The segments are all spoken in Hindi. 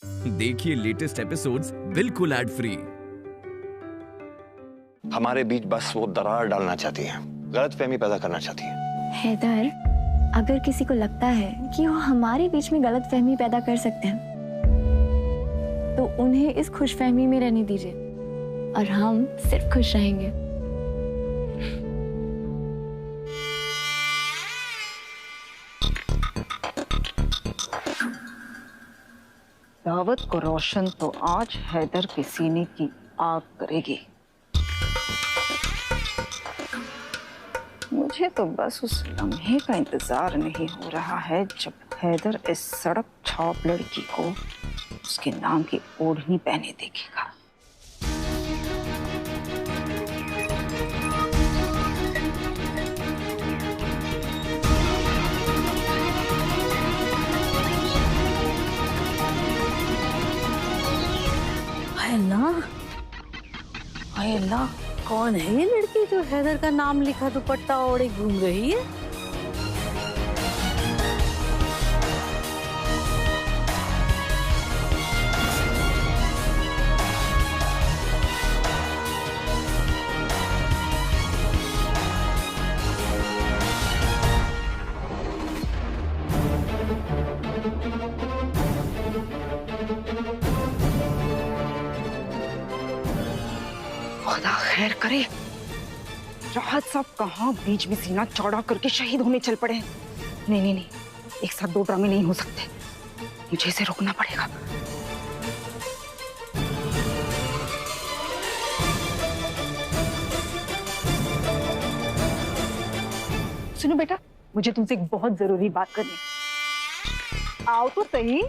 देखिए लेटेस्ट एपिसोड्स बिल्कुल एड फ्री। हमारे बीच बस वो दरार डालना चाहती है, गलतफहमी पैदा करना चाहती है। हैदर, अगर किसी को लगता है कि वो हमारे बीच में गलतफहमी पैदा कर सकते हैं, तो उन्हें इस खुशफहमी में रहने दीजिए और हम सिर्फ खुश रहेंगे। दावत को रोशन तो आज हैदर के सीने की आग करेगी। मुझे तो बस उस लम्हे का इंतजार नहीं हो रहा है जब हैदर इस सड़क छाप लड़की को उसके नाम की ओढ़नी पहने देखेगा। हाय अल्लाह, कौन है ये लड़की जो हैदर का नाम लिखा दुपट्टा ओढ़े घूम रही है? खुदा खैर करे, राहत साहब कहाँ बीच में सीना चौड़ा करके शहीद होने चल पड़े। नहीं नहीं नहीं, एक साथ दो ड्रामे नहीं हो सकते, मुझे इसे रोकना पड़ेगा। सुनो बेटा, मुझे तुमसे एक बहुत जरूरी बात करनी है। आओ तो सही।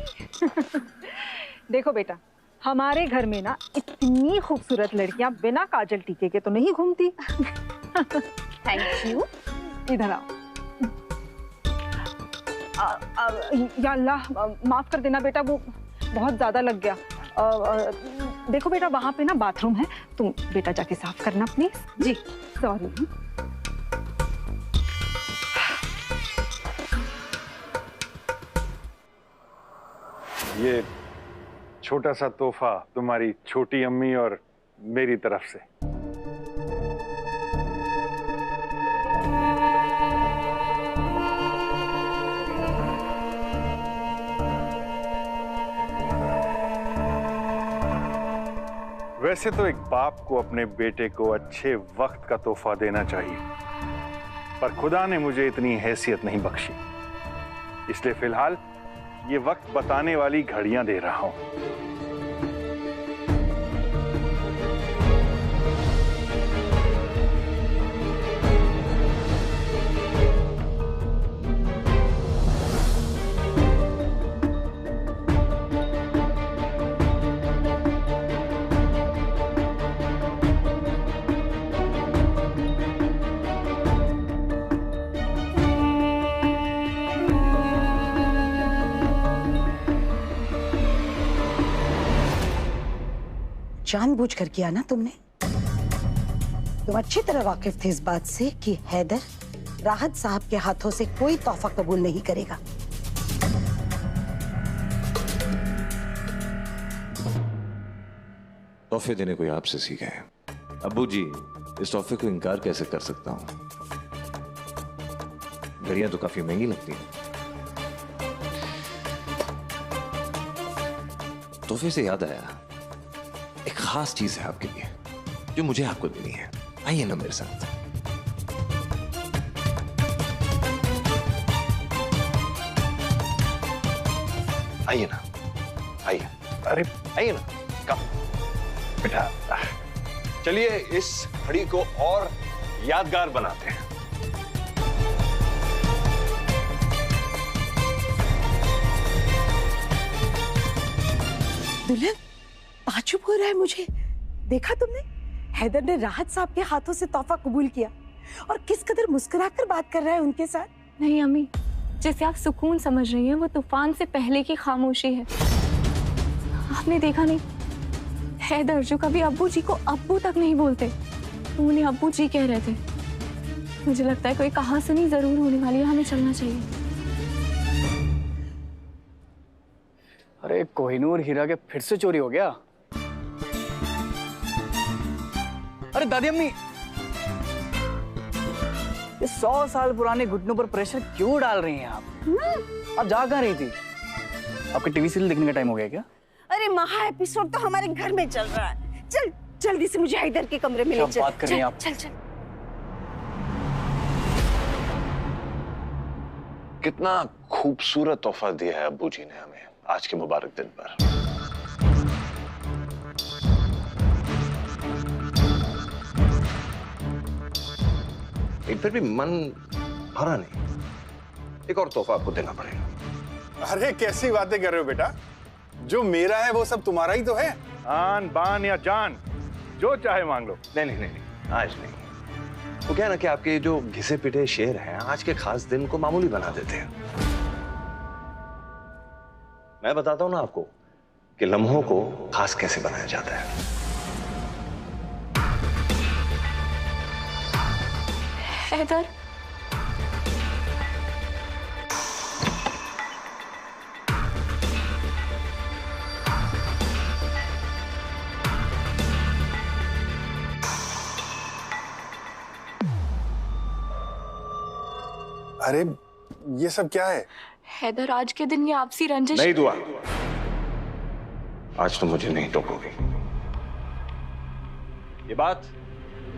देखो बेटा, हमारे घर में ना इतनी खूबसूरत लड़कियां बिना काजल टीके के तो नहीं घूमती। Thank you. इधर आओ। या अल्लाह, माफ कर देना बेटा, वो बहुत ज्यादा लग गया। देखो बेटा, वहां पे ना बाथरूम है, तुम बेटा जाके साफ करना प्लीज। Ji sorry. ये छोटा सा तोहफा तुम्हारी छोटी अम्मी और मेरी तरफ से। वैसे तो एक बाप को अपने बेटे को अच्छे वक्त का तोहफा देना चाहिए, पर खुदा ने मुझे इतनी हैसियत नहीं बख्शी, इसलिए फिलहाल ये वक्त बताने वाली घड़ियां दे रहा हूं। जानबूझकर किया ना तुमने? तुम अच्छी तरह वाकिफ थे इस बात से कि हैदर राहत साहब के हाथों से कोई तोहफा कबूल नहीं करेगा। तोहफे देने को आपसे सीखा है अब्बू जी, इस तोहफे को इनकार कैसे कर सकता हूं? घड़ियां तो काफी महंगी लगती हैं। तोहफे से याद आया, एक खास चीज है आपके लिए जो मुझे आपको देनी है। आइए ना मेरे साथ। आइए ना, आइए। अरे आइए ना, कम बेटा। चलिए इस घड़ी को और यादगार बनाते हैं। दुल्हन ताज्जुब हो रहा है मुझे। देखा तुमने, हैदर ने राहत साहब के हाथों से तोहफा कबूल किया और किस कदर मुस्कुराकर बात कर रहा है उनके साथ। नहीं अम्मी, जैसे आप सुकून समझ रही हैं, वो तूफान से पहले की खामोशी है। आपने देखा नहीं, हैदर जो कभी अब्बू जी को अब्बू तक नहीं बोलते, वो उन्हें अब्बू जी कह रहे थे। मुझे लगता है कोई कहासुनी जरूर होने वाली है, हमें चलना चाहिए। अरे कोहिनूर हीरा के फिर से चोरी हो गया। अरे दादी अम्मी, ये 100 साल पुराने घुटनों पर प्रेशर क्यों डाल रही हैं आप जा कहाँ रही थी? आपके टीवी सीरियल देखने का टाइम हो गया क्या? अरे महा एपिसोड तो हमारे घर में चल रहा है। चल जल्दी से मुझे हैदर के कमरे में ले चल। बात कर रही हैं आप? चल चल। कितना खूबसूरत तोहफा दिया है अब्बू जी ने हमें आज के मुबारक दिन पर। फिर भी मन भरा नहीं, एक और तोहफा आपको देना पड़ेगा। अरे कैसी बातें कर रहे हो बेटा, जो मेरा है वो सब तुम्हारा ही तो है। आन बान या जान जो चाहे मांग लो। नहीं नहीं नहीं, आज नहीं। वो क्या है ना कि आपके जो घिसे पिटे शेर हैं आज के खास दिन को मामूली बना देते हैं। मैं बताता हूं ना आपको कि लम्हों को खास कैसे बनाया जाता है। हैदर, अरे ये सब क्या है? हैदर, आज के दिन ये आपसी रंजिश नहीं दुआ, आज तो मुझे नहीं टोकोगी। ये बात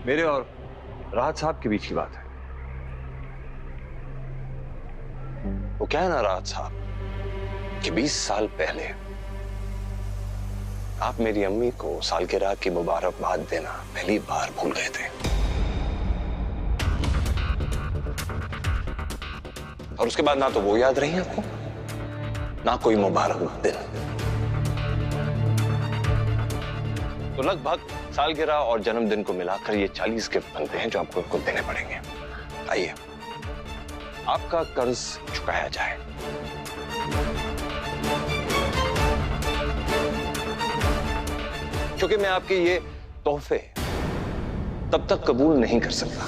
मेरे और राहत साहब के बीच की बात है। वो क्या है ना राहत साहब कि 20 साल पहले आप मेरी अम्मी को सालगिरह की मुबारकबाद देना पहली बार भूल गए थे, और उसके बाद ना तो वो याद रही आपको, ना कोई मुबारक दिन। तो लगभग सालगिरह और जन्मदिन को मिलाकर ये 40 गिफ्ट बनते हैं जो आपको देने पड़ेंगे। आइए आपका कर्ज चुकाया जाए। क्योंकि मैं आपके ये तोहफे तब तक कबूल नहीं कर सकता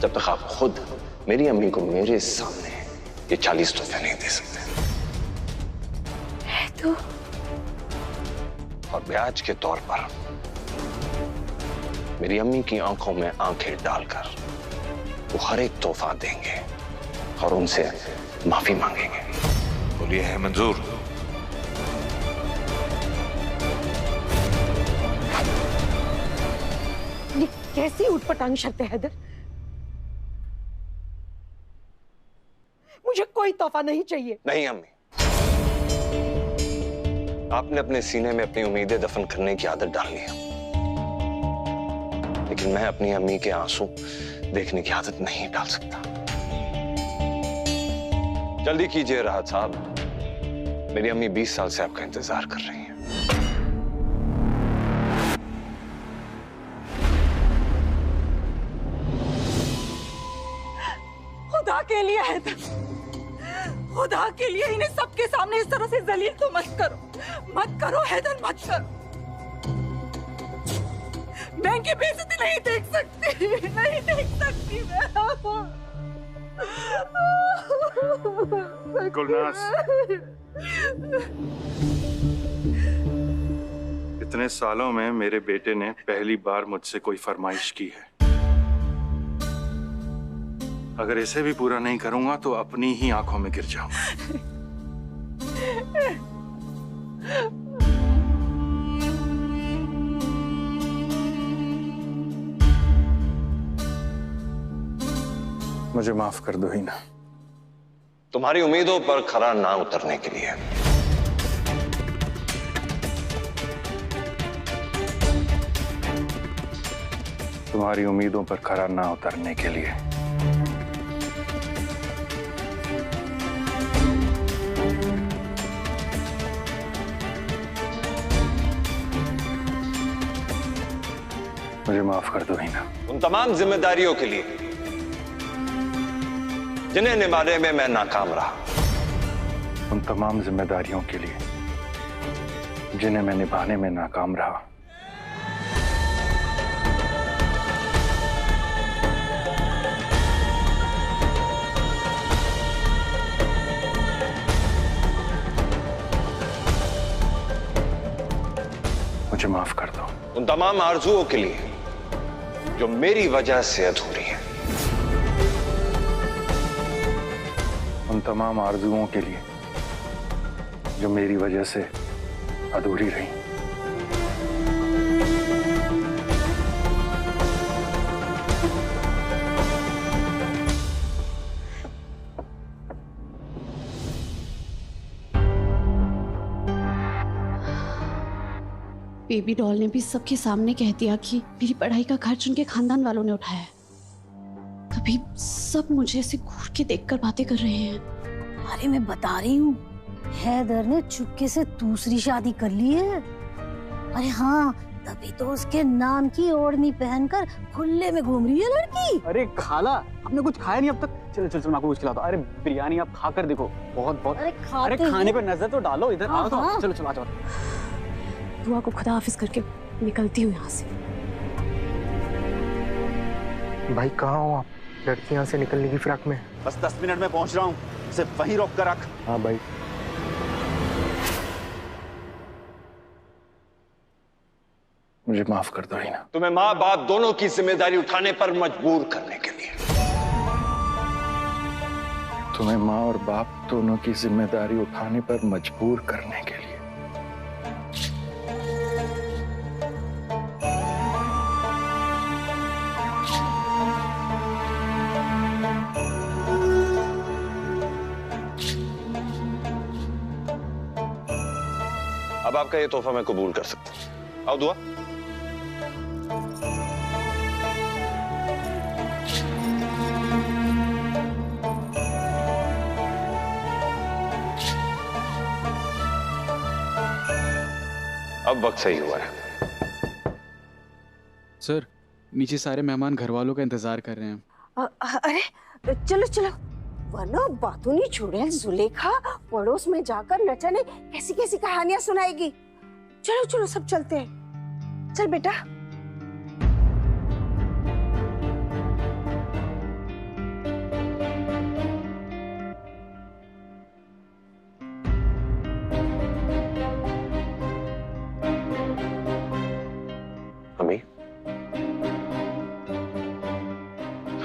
जब तक आप खुद मेरी अम्मी को मेरे सामने ये 40 तोहफे नहीं दे सकते। तो और ब्याज के तौर पर मेरी अम्मी की आंखों में आंखें डालकर वो हर एक तोहफा देंगे और उनसे माफी मांगेंगे। बोलिए है मंजूर? ये कैसी उटपटांग शर्त है हैदर? मुझे कोई तोहफा नहीं चाहिए। नहीं अम्मी, आपने अपने सीने में अपनी उम्मीदें दफन करने की आदत डाल ली है, लेकिन मैं अपनी अम्मी के आंसू देखने की आदत नहीं डाल सकता। जल्दी कीजिए राहत साहब, मेरी अम्मी 20 साल से आपका इंतजार कर रही हैं। खुदा के लिए हैदर, खुदा के लिए इन्हें सबके सामने इस तरह से जलील तो मत करो हैदर, मत करो। मैं इनकी बेइज्जती नहीं देख सकती मैं। गुलनाज, इतने सालों में मेरे बेटे ने पहली बार मुझसे कोई फरमाइश की है। अगर इसे भी पूरा नहीं करूंगा तो अपनी ही आंखों में गिर जाऊंगा। मुझे माफ कर दो ही ना। तुम्हारी उम्मीदों पर खरा ना उतरने के लिए तुम्हारी उम्मीदों पर खरा ना उतरने के लिए मुझे माफ कर दो ही ना। उन तमाम जिम्मेदारियों के लिए जिन्हें निभाने में मैं नाकाम रहा। उन तमाम जिम्मेदारियों के लिए जिन्हें मैं निभाने में नाकाम रहा। मुझे माफ कर दो। उन तमाम आरजुओं के लिए जो मेरी वजह से अधूरी है। उन तमाम आरजुओं के लिए जो मेरी वजह से अधूरी रही। बेबी डॉल ने भी सबके सामने कह दिया कि मेरी पढ़ाई का खर्च उनके खानदान वालों ने उठाया है। तभी सब मुझे ऐसे घूर के देखकर बातें कर रहे हैं। अरे मैं बता रही हूँ, हैदर ने चुपके से दूसरी शादी कर ली है। अरे हाँ, तभी तो उसके नाम की ओढ़नी पहनकर खुले में घूम रही है लड़की। अरे खाला, आपने कुछ खाया नहीं अब तक? चलो चलो चलो, मैं आपको कुछ खिलाता हूं। अरे बिरयानी आप खा कर देखो, बहुत बहुत। अरे खाने पे नजर तो डालो, इधर आओ तो। चलो चलो आ जाओ। दुआ को खुदा हाफिज करके निकलती हूँ यहाँ से। भाई कहाँ हो आप? लड़की यहाँ से निकलने की फिराक में। बस 10 मिनट में पहुंच रहा हूँ, सिर्फ वहीं रोक कर रख। हाँ भाई। मुझे माफ कर दो रीना। तुम्हें माँ बाप दोनों की जिम्मेदारी उठाने पर मजबूर करने के लिए। तुम्हें माँ और बाप दोनों की जिम्मेदारी उठाने पर मजबूर करने के लिए। अब आपका ये तोहफा मैं कबूल कर सकता हूं। आओ दुआ। अब वक्त सही हुआ है। सर, नीचे सारे मेहमान घर वालों का इंतजार कर रहे हैं। अरे चलो चलो, वरना बातों नहीं छोड़े। जुलेखा पड़ोस में जाकर न जाने कैसी कैसी कहानियां सुनाएगी। चलो चलो सब चलते हैं। चल बेटा। अम्मी,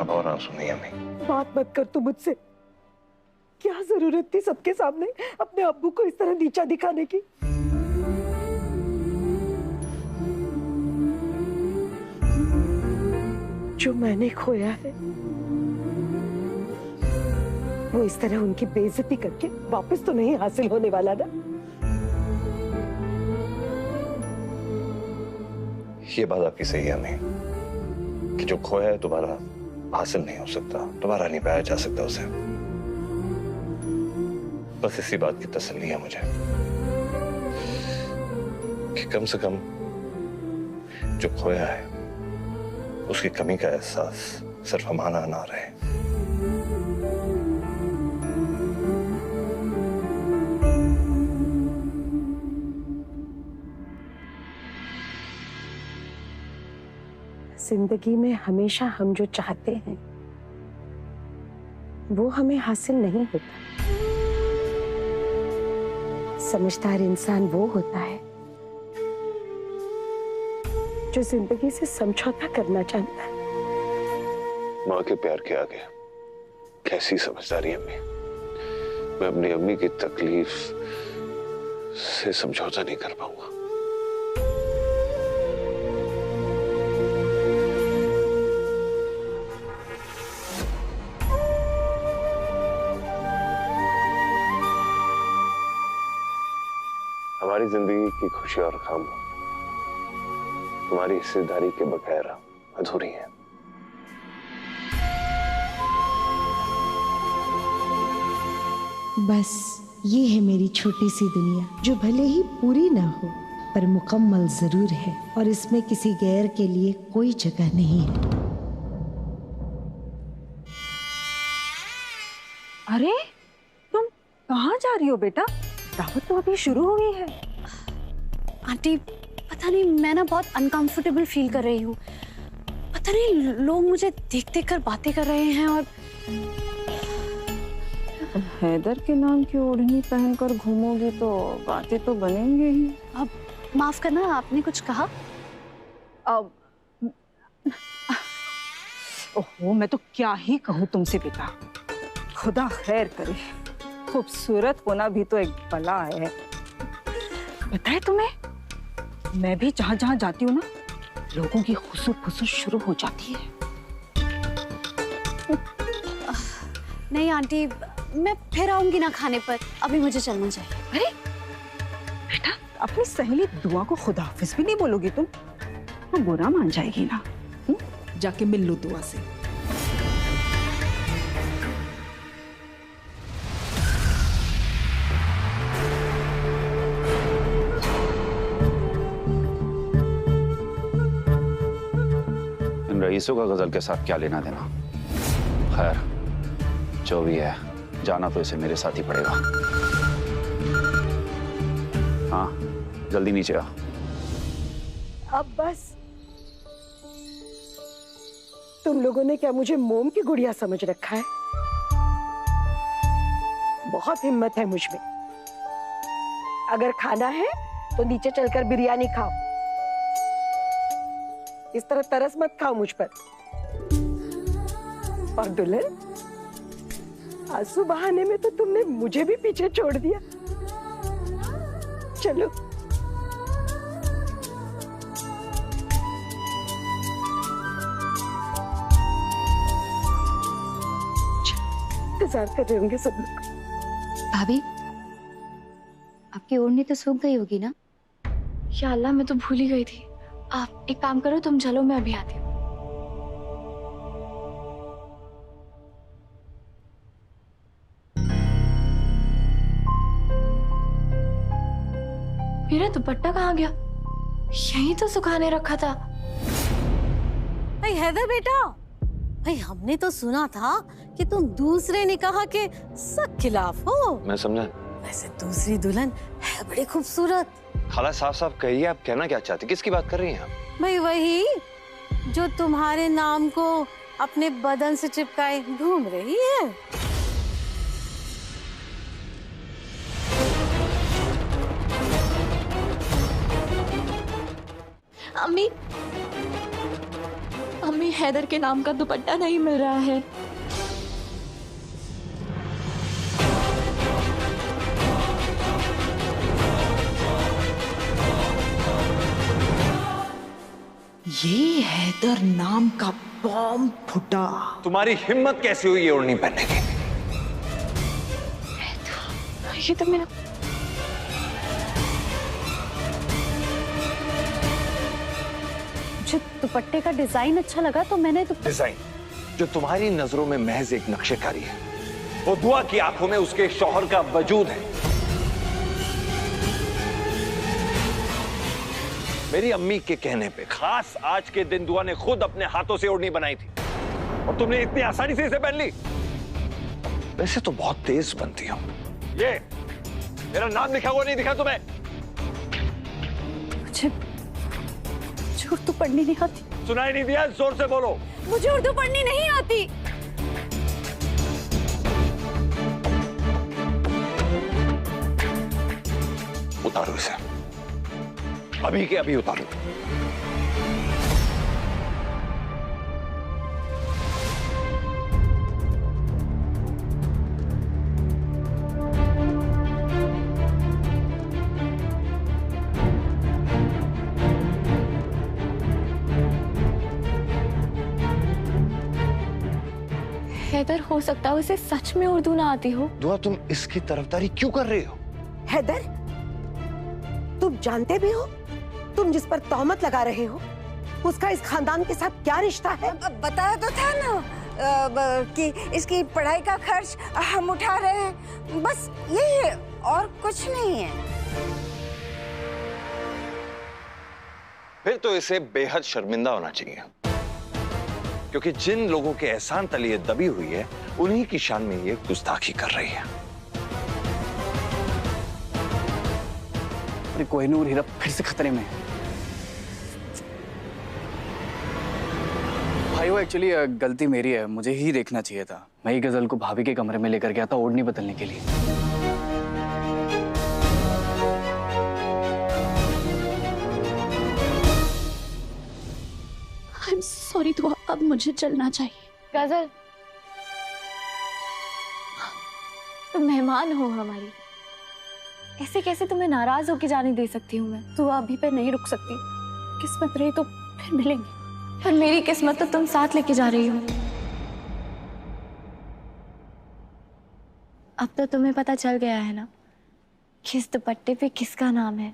अब और आंसू नहीं अम्मी। बात मत कर तू मुझसे। क्या जरूरत थी सबके सामने अपने अब्बू को इस तरह नीचा दिखाने की? जो मैंने खोया है वो इस तरह उनकी बेइज्जती करके वापस तो नहीं हासिल होने वाला ना। ये बात आपकी सही है अम्मी कि जो खोया है दोबारा हासिल नहीं हो सकता, दोबारा नहीं पाया जा सकता उसे। बस इसी बात की तसल्ली है मुझे कि कम से कम जो खोया है उसकी कमी का एहसास सिर्फ हमारा ना रहे। जिंदगी में हमेशा हम जो चाहते हैं वो हमें हासिल नहीं होता। समझदार इंसान वो होता है जो जिंदगी से समझौता करना चाहता है। माँ के प्यार के आगे कैसी समझदारी अम्मी। मैं अपनी अम्मी की तकलीफ से समझौता नहीं कर पाऊंगा। हमारी जिंदगी की खुशी और गम तुम्हारी हिस्सेदारी के बगैर अधूरी है। बस ये है मेरी छोटी सी दुनिया, जो भले ही पूरी ना हो पर मुकम्मल जरूर है, और इसमें किसी गैर के लिए कोई जगह नहीं है। अरे तुम कहाँ जा रही हो बेटा? दावत तो अभी शुरू हुई है। आंटी पता नहीं, मैं ना बहुत अनकंफर्टेबल फील कर रही हूँ। पता नहीं लोग मुझे देख देख कर बातें कर रहे हैं। और हैदर के नाम की ओढ़नी पहनकर घूमोगी तो बातें तो बनेंगे ही। अब माफ करना, आपने कुछ कहा? ओहो, मैं तो क्या ही कहूँ तुमसे बेटा। खुदा खैर करे, खूबसूरत होना भी तो एक बला है। पता है तुम्हें, मैं भी जहाँ जहाँ जाती हूँ ना, लोगों की खुसुर फुसुर शुरू हो जाती है। नहीं आंटी, मैं फिर आऊंगी ना खाने पर, अभी मुझे चलना चाहिए। अरे बेटा, अपनी सहेली दुआ को खुदा हाफिज भी नहीं बोलोगी तुम? वो बुरा मान जाएगी ना। जाके मिल लो दुआ से। इन रईसों का गजल के साथ क्या लेना देना? खैर, जो भी है, जाना तो इसे मेरे साथ ही पड़ेगा। हाँ, जल्दी नीचे आ। अब बस। तुम लोगों ने क्या मुझे मोम की गुड़िया समझ रखा है? बहुत हिम्मत है मुझ में। अगर खाना है तो नीचे चलकर बिरयानी खाओ, इस तरह तरस मत खाओ मुझ पर। और दुल्हन, आंसू बहाने में तो तुमने मुझे भी पीछे छोड़ दिया। चलो। इंतजार कर रहे होंगे सब लोग। भाभी, आपकी ओढ़नी तो सूख गई होगी ना? या अल्लाह, मैं तो भूल ही गई थी। आप एक काम करो, तुम चलो, मैं अभी आती हूँ। मेरा दुपट्टा कहाँ गया? यहीं तो सुखाने रखा था। भाई हैदर बेटा, भाई हमने तो सुना था कि तुम दूसरे निकाह के सख्त खिलाफ हो। मैं समझा। वैसे दूसरी दुल्हन है बड़ी खूबसूरत। खाला साफ साफ कहिए, आप कहना क्या चाहती? किसकी बात कर रही हैं आप? भाई वही जो तुम्हारे नाम को अपने बदन से चिपकाए घूम रही है। अम्मी, अम्मी, हैदर के नाम का दुपट्टा नहीं मिल रहा है। ये हैदर नाम का बॉम्ब फुटा। तुम्हारी हिम्मत कैसी हुई ये ओढ़नी पहनने की? ये तो मेरा दुपट्टे का डिजाइन अच्छा लगा तो मैंने डिजाइन जो तुम्हारी नजरों में महज एक नक्शेकारी है, वो दुआ की आंखों में उसके शौहर का वजूद है। मेरी अम्मी के कहने पे खास आज के दिन दुआ ने खुद अपने हाथों से ओढ़नी बनाई थी और तुमने इतनी आसानी से इसे पहन ली। वैसे तो बहुत तेज बनती हो। ये मेरा नाम लिखा हुआ नहीं दिखा तुम्हें? मुझे उर्दू पढ़नी नहीं आती। सुनाई नहीं दिया? जोर से बोलो। मुझे उर्दू पढ़नी नहीं आती। उतारो इसे, अभी के अभी उतारो। हैदर, हो सकता है उसे सच में उर्दू ना आती हो। दुआ, तुम इसकी तरफदारी क्यों कर रही हो? हैदर, तुम जानते भी हो तुम जिस पर तहमत लगा रहे हो उसका इस खानदान के साथ क्या रिश्ता है? बताया तो था ना कि इसकी पढ़ाई का खर्च हम उठा रहे हैं, बस यही है और कुछ नहीं है। फिर तो इसे बेहद शर्मिंदा होना चाहिए, क्योंकि जिन लोगों के एहसान तले ये दबी हुई है उन्हीं की शान में ये गुस्ताखी कर रही है। अरे कोहिनूर हीरा फिर से खतरे में है। भाई वो एक्चुअली गलती मेरी है, मुझे ही देखना चाहिए था। मैं ही गजल को भाभी के कमरे में लेकर गया था ओढ़नी बदलने के लिए। सॉरी दुआ, अब मुझे चलना चाहिए। गजल, तुम मेहमान हो हमारी, ऐसे कैसे तुम्हें नाराज होके जाने दे सकती हूँ मैं? दुआ अभी पे नहीं रुक सकती, किस्मत रही तो फिर मिलेंगे। पर मेरी किस्मत तो तुम साथ लेके जा रही हो। अब तो तुम्हें पता चल गया है ना किस दुपट्टे पे किसका नाम है।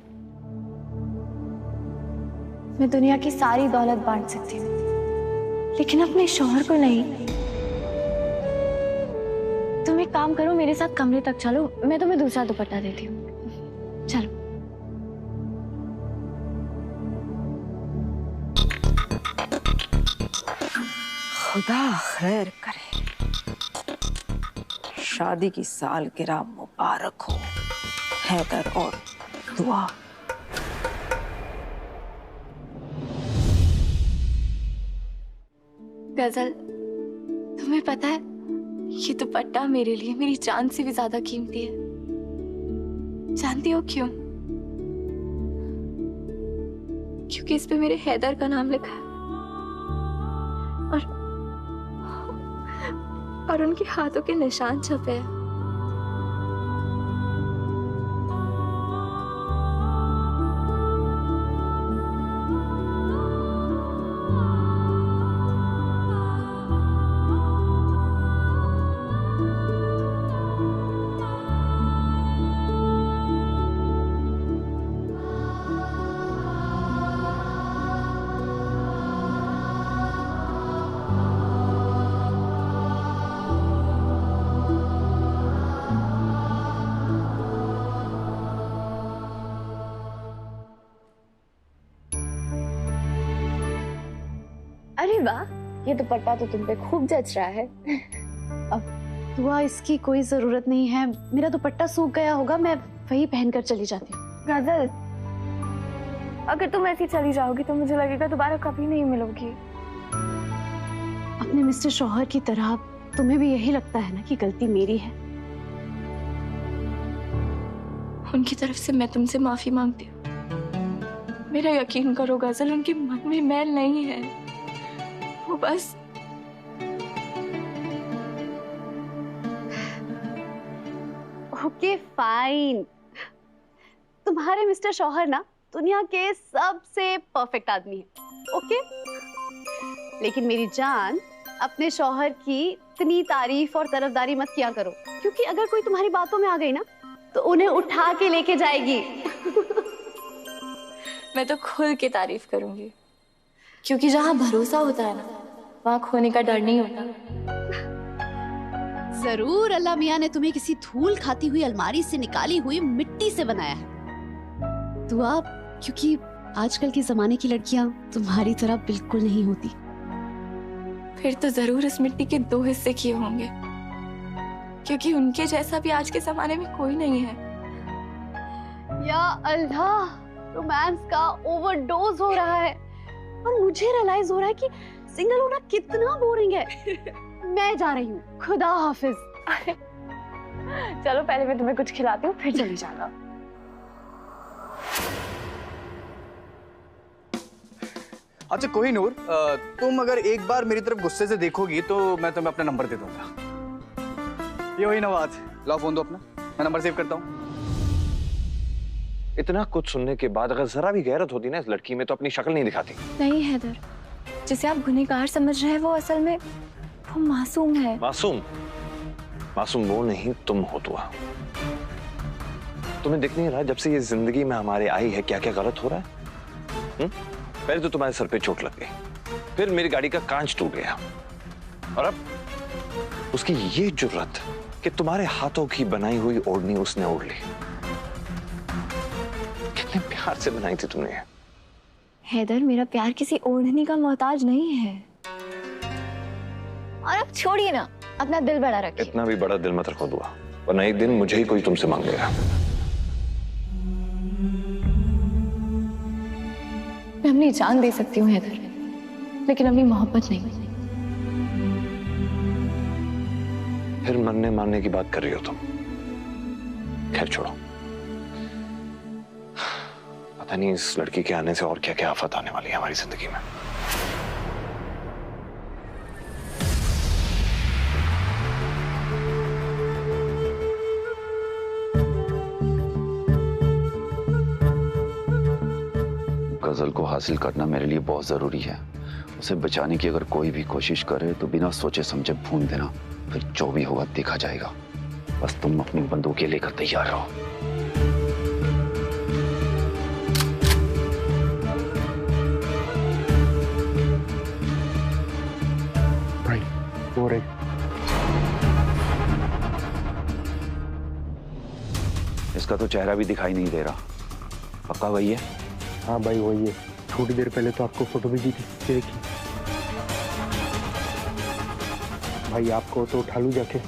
मैं दुनिया की सारी दौलत बांट सकती हूँ, लेकिन अपने शौहर को नहीं। तुम एक काम करो, मेरे साथ कमरे तक चलो, मैं तुम्हें दूसरा दुपट्टा देती हूँ। चलो। खुदा खैर करे, शादी की सालगिरह मुबारक हो हैदर और दुआ। गजल, तुम्हें पता है ये दुपट्टा मेरे लिए मेरी जान से भी ज्यादा कीमती है। जानती हो क्यों? क्योंकि इस पे मेरे हैदर का नाम लिखा है और उनके हाथों के निशान छपे हैं। अरे वाह, ये दुपट्टा तो तुम पे खूब जच रहा है। अब दुआ, इसकी कोई जरूरत नहीं है, मेरा दुपट्टा सूख गया होगा, मैं वही पहनकर चली जाती हूँ। गजल, अगर तुम ऐसी चली जाओगी तो मुझे लगेगा दोबारा कभी नहीं मिलोगी। अपने मिस्टर शौहर की तरह तुम्हें भी यही लगता है ना कि गलती मेरी है? उनकी तरफ से मैं तुमसे माफी मांगती हूँ। मेरा यकीन करो गजल, उनके मन में मैल नहीं है, वो बस ओके फाइन। तुम्हारे मिस्टर शौहर ना दुनिया के सबसे परफेक्ट आदमी है, ओके? लेकिन मेरी जान, अपने शौहर की इतनी तारीफ और तरफदारी मत किया करो, क्योंकि अगर कोई तुम्हारी बातों में आ गई ना तो उन्हें उठा के लेके जाएगी। मैं तो खुद की तारीफ करूंगी, क्योंकि जहां भरोसा होता है ना वहां खोने का डर नहीं होता। जरूर अल्लाह मियां ने तुम्हें किसी धूल खाती हुई अलमारी से निकाली हुई मिट्टी से बनाया है दुआ, क्योंकि आजकल के जमाने की लड़कियां तुम्हारी तरह बिल्कुल नहीं होती। फिर तो जरूर इस मिट्टी के दो हिस्से किए होंगे, क्योंकि उनके जैसा भी आज के जमाने में कोई नहीं है। या अल्लाह, रोमांस का ओवरडोज हो रहा है और मुझे रियलाइज हो रहा है कि सिंगल होना कितना बोरिंग है। मैं जा रही हूँ, खुदा हाफिज। चलो पहले मैं तुम्हें कुछ खिलाती हूँ, फिर चली जाना। अच्छा कोहिनूर, तुम अगर एक बार मेरी तरफ गुस्से से देखोगी तो मैं तुम्हें अपना नंबर दे दूंगा। ये वही नवाज, लाओ फोन दो अपना, मैं नंबर सेव करता हूँ। इतना कुछ सुनने के बाद अगर जरा भी गैरत होती ना इस लड़की में तो अपनी शक्ल नहीं दिखाती। नहीं हैदर, जिसे आप गुनहगार समझ रहे हैं वो असल में वो मासूम है। मासूम? मासूम वो नहीं, तुम हो दुआ। तुम्हें दिख नहीं रहा जब से ये जिंदगी में हमारे आई है क्या क्या गलत हो रहा है? पहले तो तुम्हारे सर पे चोट लग गई, फिर मेरी गाड़ी का कांच टूट गया, और अब उसकी ये जुर्रत कि तुम्हारे हाथों की बनाई हुई ओढ़नी उसने ओढ़ ली। कितने प्यार से बनाई थी तुमने। हैदर, मेरा प्यार किसी ओढ़नी का मोहताज नहीं है। और अब छोड़िए ना, अपना दिल बड़ा रखिए। इतना भी बड़ा दिल मत रखो दुआ, वरना एक दिन मुझे ही कोई तुमसे मांगेगा। मैं अपनी जान दे सकती हूँ हैदर, लेकिन अपनी मोहब्बत नहीं। फिर मरने मारने की बात कर रही हो तुम। खैर छोड़ो, पता नहीं इस लड़की के आने से और क्या क्या आफत आने वाली है हमारी जिंदगी में। गजल को हासिल करना मेरे लिए बहुत जरूरी है। उसे बचाने की अगर कोई भी कोशिश करे तो बिना सोचे समझे भून देना, फिर जो भी होगा देखा जाएगा। बस तुम अपनी बंदूकें लेकर तैयार रहो। भाई वो रही। इसका तो चेहरा भी दिखाई नहीं दे रहा। पक्का वही है? हाँ भाई वही है। थोड़ी देर पहले तो आपको फोटो भेजी थी, देखिए। भाई आपको तो उठा लूं जाके।